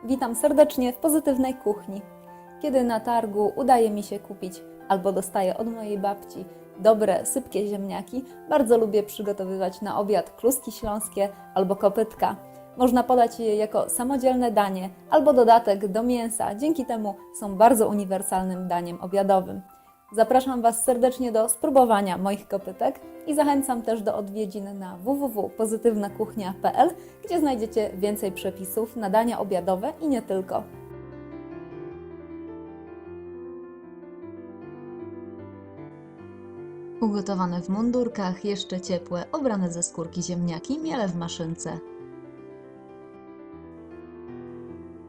Witam serdecznie w Pozytywnej Kuchni. Kiedy na targu udaje mi się kupić albo dostaję od mojej babci dobre, sypkie ziemniaki, bardzo lubię przygotowywać na obiad kluski śląskie albo kopytka. Można podać je jako samodzielne danie albo dodatek do mięsa, dzięki temu są bardzo uniwersalnym daniem obiadowym. Zapraszam Was serdecznie do spróbowania moich kopytek i zachęcam też do odwiedzin na www.pozytywnakuchnia.pl, gdzie znajdziecie więcej przepisów na dania obiadowe i nie tylko. Ugotowane w mundurkach, jeszcze ciepłe, obrane ze skórki ziemniaki mielę w maszynce.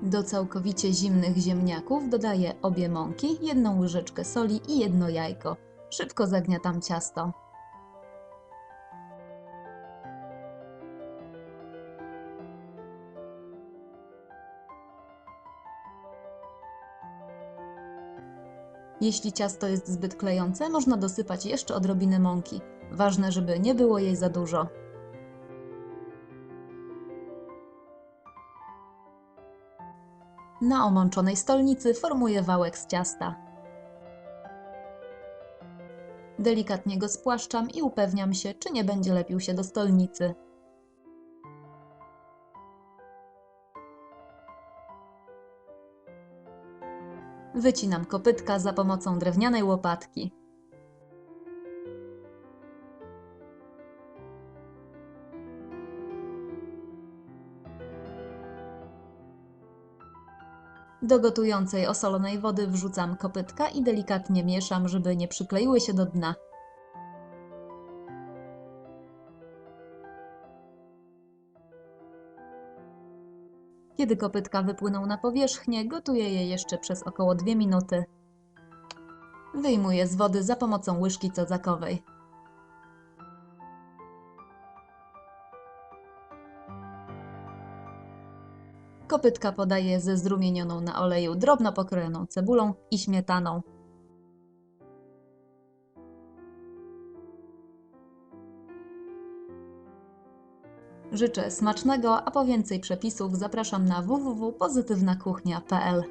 Do całkowicie zimnych ziemniaków dodaję obie mąki, 1 łyżeczkę soli i 1 jajko. Szybko zagniatam ciasto. Jeśli ciasto jest zbyt klejące, można dosypać jeszcze odrobinę mąki. Ważne, żeby nie było jej za dużo. Na omączonej stolnicy formuję wałek z ciasta. Delikatnie go spłaszczam i upewniam się, czy nie będzie lepił się do stolnicy. Wycinam kopytka za pomocą drewnianej łopatki. Do gotującej osolonej wody wrzucam kopytka i delikatnie mieszam, żeby nie przykleiły się do dna. Kiedy kopytka wypłyną na powierzchnię, gotuję je jeszcze przez około 2 minuty. Wyjmuję z wody za pomocą łyżki cozakowej. Kopytka podaję ze zrumienioną na oleju drobno pokrojoną cebulą i śmietaną. Życzę smacznego, a po więcej przepisów zapraszam na www.pozytywnakuchnia.pl.